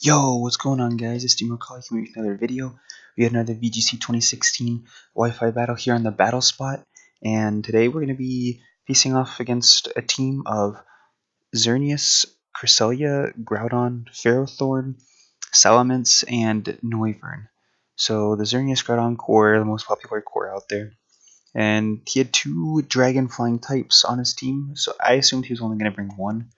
Yo, what's going on, guys? It's Steamer Calling coming with another video. We had another VGC 2016 Wi-Fi battle here on the battle spot, and today we're going to be facing off against a team of Xerneas, Cresselia, Groudon, Ferrothorn, Salamence, and Noivern. So the Xerneas Groudon core, the most popular core out there, and he had two Dragon Flying types on his team, so I assumed he was only going to bring one,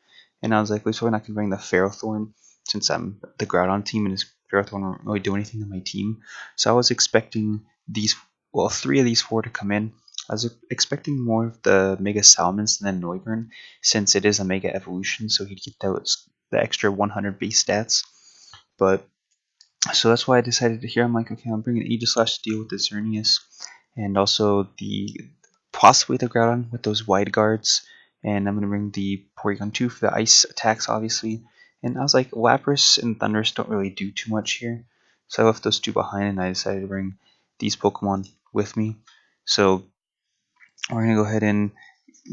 and I was like, well, he's probably not going to bring the Ferrothorn since I'm the Groudon team and his Ferrothorn won't really do anything to my team. So I was expecting these, well, three of these four to come in. I was expecting more of the Mega Salamence than Noivern, since it is a Mega Evolution, so he'd get the extra 100 base stats. But so that's why I decided to here. I'm like, okay, I'm bringing Aegislash to deal with the Xerneas, and also possibly the Groudon with those wide guards. And I'm gonna bring the Porygon 2 for the ice attacks, obviously. And I was like, Lapras and Thundurus don't really do too much here, so I left those two behind, and I decided to bring these Pokemon with me. So we're gonna go ahead and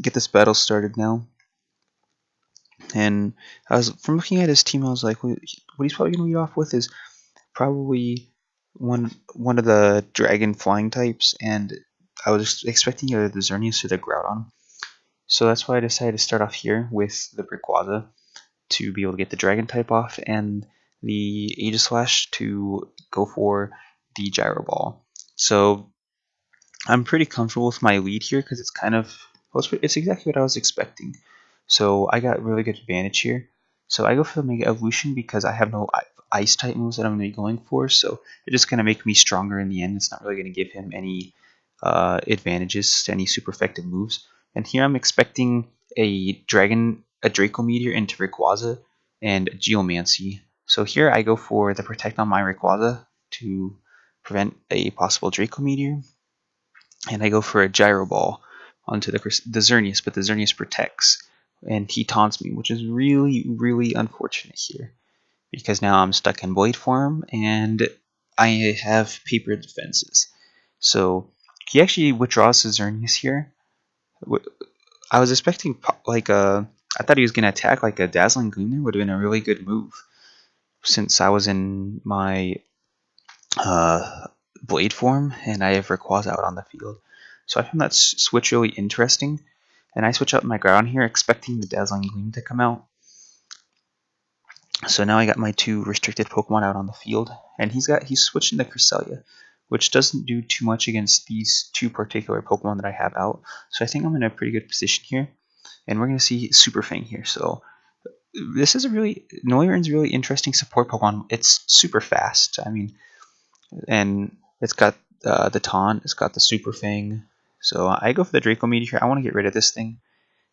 get this battle started now. And from looking at his team, I was like, what he's probably gonna lead off with is probably one of the dragon flying types, and I was expecting either the Xerneas or the Groudon. So that's why I decided to start off here with the Rayquaza to be able to get the dragon type off, and the Aegislash to go for the Gyro Ball. So I'm pretty comfortable with my lead here because it's exactly what I was expecting. So I got really good advantage here. So I go for the Mega Evolution because I have no ice type moves that I'm going to be going for. So it's just going to make me stronger in the end. It's not really going to give him any advantages to any super effective moves. And here I'm expecting a Draco Meteor into Rayquaza and Geomancy. So here I go for the Protect on my Rayquaza to prevent a possible Draco Meteor. And I go for a Gyro Ball onto the Xerneas, but the Xerneas protects, and he taunts me, which is really, really unfortunate here, because now I'm stuck in Blade form, and I have paper defenses. So he actually withdraws his Xerneas here. I was expecting I thought he was going to attack like a Dazzling Gleam. There would have been a really good move, since I was in my Blade form, and I have Rayquaza out on the field. So I found that switch really interesting, and I switch out my Groudon here, expecting the Dazzling Gleam to come out. So now I got my two restricted Pokemon out on the field, and he's switching to Cresselia, which doesn't do too much against these two particular Pokemon that I have out. So I think I'm in a pretty good position here, and we're going to see Super Fang here. So this is Noivern's really interesting support Pokemon. It's super fast. I mean, and it's got the taunt, it's got the Super Fang. So I go for the Draco Meteor. I want to get rid of this thing.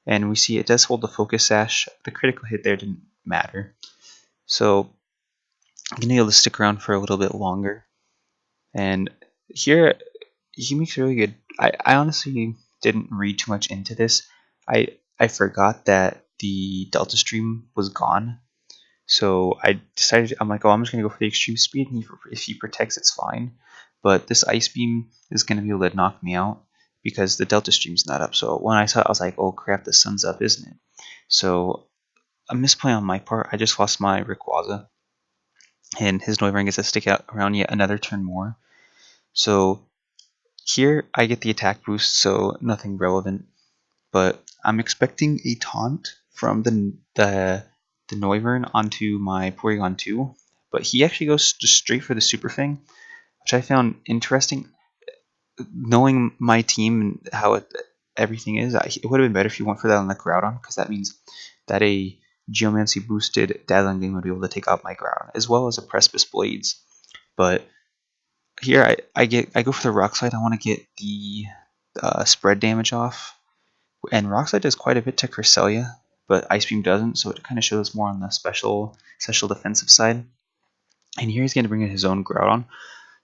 And we see it does hold the Focus Sash. The critical hit there didn't matter. So I'm going to be able to stick around for a little bit longer. And here, he makes really good. I honestly didn't read too much into this. I forgot that the Delta Stream was gone. So I decided, I'm like, oh, I'm just going to go for the extreme speed, and if he protects, it's fine. But this Ice Beam is going to be able to knock me out because the Delta Stream's not up. So when I saw it, I was like, oh crap, the sun's up, isn't it? So a misplay on my part. I just lost my Rayquaza, and his Noivern gets to stick out around yet another turn more. So here I get the attack boost, so nothing relevant. But I'm expecting a taunt from the Noivern onto my Porygon 2, but he actually goes just straight for the Super Fang, which I found interesting. Knowing my team and how everything is, it would have been better if he went for that on the Groudon, because that means that a Geomancy boosted Dazzling Gleam would be able to take out my Groudon, as well as a Precipice Blades. But here I go for the Rock Slide. I want to get the spread damage off. And Rock Slide does quite a bit to Cresselia, but Ice Beam doesn't, so it kind of shows more on the special defensive side. And here he's going to bring in his own Groudon.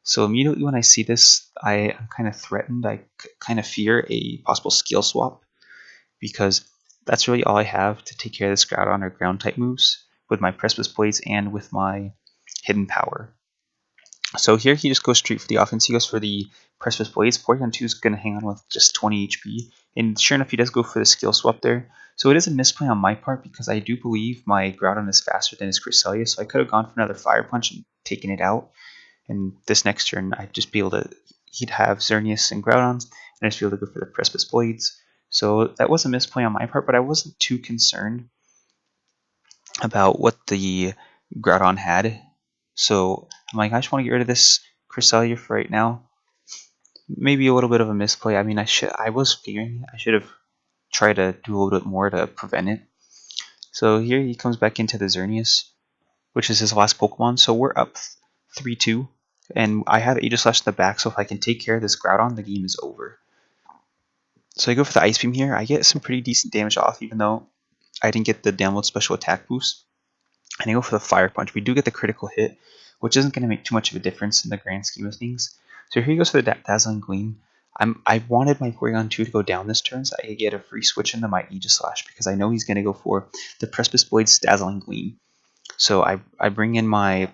So immediately when I see this, I'm kind of threatened. I kind of fear a possible skill swap, because that's really all I have to take care of this Groudon or ground type moves with my Precipice Blades and with my Hidden Power. So here he just goes straight for the offense. He goes for the Precipice Blades. Porygon 2 is going to hang on with just 20 HP. And sure enough, he does go for the skill swap there. So it is a misplay on my part because I do believe my Groudon is faster than his Cresselia. So I could have gone for another Fire Punch and taken it out. And this next turn, I'd just be able to... He'd have Xerneas and Groudons, and I'd just be able to go for the Precipice Blades. So that was a misplay on my part, but I wasn't too concerned about what the Groudon had. So I'm like, I just want to get rid of this Cresselia for right now. Maybe a little bit of a misplay. I mean, I was figuring I should have tried to do a little bit more to prevent it. So here he comes back into the Xerneas, which is his last Pokemon. So we're up 3-2, and I have Aegislash in the back, so if I can take care of this Groudon, the game is over. So I go for the Ice Beam here. I get some pretty decent damage off, even though I didn't get the download special attack boost. And I go for the Fire Punch. We do get the critical hit, which isn't going to make too much of a difference in the grand scheme of things. So here he goes for the Dazzling Gleam. I wanted my Porygon 2 to go down this turn so I could get a free switch into my Aegislash because I know he's going to go for the Precipice Blade's Dazzling Gleam. So I bring in my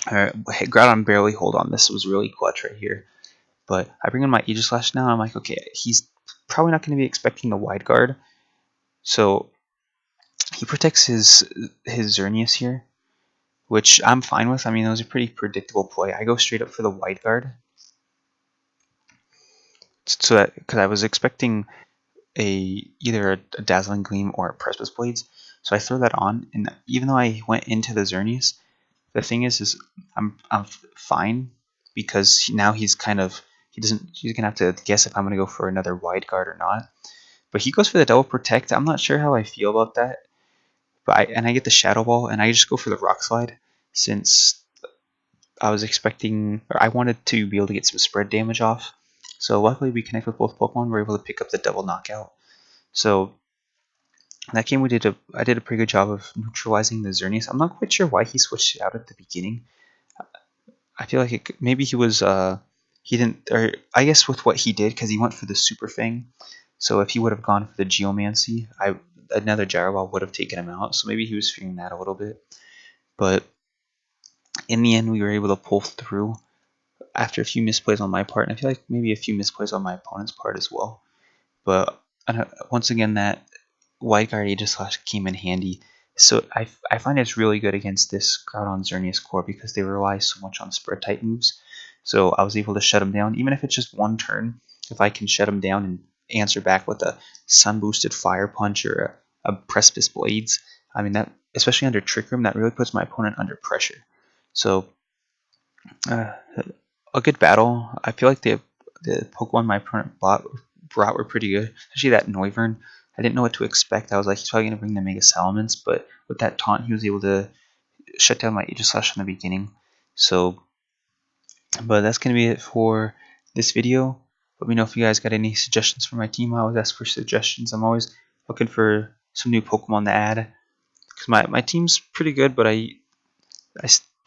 Groudon barely hold on. This was really clutch right here. But I bring in my Aegislash now. And I'm like, okay, he's probably not going to be expecting the Wide Guard. So he protects his Xerneas here, which I'm fine with. I mean, it was a pretty predictable play. I go straight up for the Wide Guard. So that, because I was expecting either a Dazzling Gleam or a Precipice Blades. So I throw that on, and even though I went into the Xerneas, the thing is I'm fine because now he's gonna have to guess if I'm gonna go for another Wide Guard or not. But he goes for the Double Protect. I'm not sure how I feel about that. But I get the Shadow Ball, and I just go for the Rock Slide since I was expecting, or I wanted to be able to get some spread damage off. So luckily we connect with both Pokemon. We're able to pick up the double knockout. So in that game I did a pretty good job of neutralizing the Xerneas. I'm not quite sure why he switched it out at the beginning. I feel like maybe he was he didn't, or I guess with what he did, because he went for the Super Fang. So if he would have gone for the Geomancy, another Gyro Ball would have taken him out. So maybe he was figuring that a little bit. But in the end, we were able to pull through after a few misplays on my part, and I feel like maybe a few misplays on my opponent's part as well. But once again, that Wide Guard Aegislash came in handy. So I find it's really good against this Groudon Xerneas core because they rely so much on spread type moves. So I was able to shut them down, even if it's just one turn. If I can shut them down and answer back with a Sun Boosted Fire Punch or a Precipice Blades, I mean, that, especially under Trick Room, that really puts my opponent under pressure. So a good battle. I feel like the Pokemon my opponent brought were pretty good, especially that Noivern. I didn't know what to expect. I was like, he's probably going to bring the Mega Salamence, but with that taunt, he was able to shut down my Aegislash in the beginning. So, but that's going to be it for this video. Let me know if you guys got any suggestions for my team. I always ask for suggestions. I'm always looking for some new Pokemon to add. Because my team's pretty good, but I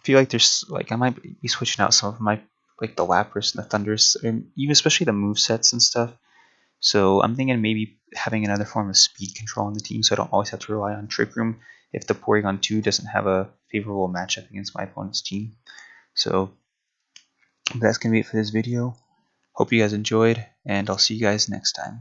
feel like there's, like, I might be switching out some of my, like the Lapras and the Thunders, and even especially the movesets and stuff. So I'm thinking maybe having another form of speed control on the team so I don't always have to rely on Trick Room if the Porygon 2 doesn't have a favorable matchup against my opponent's team. So that's going to be it for this video. Hope you guys enjoyed, and I'll see you guys next time.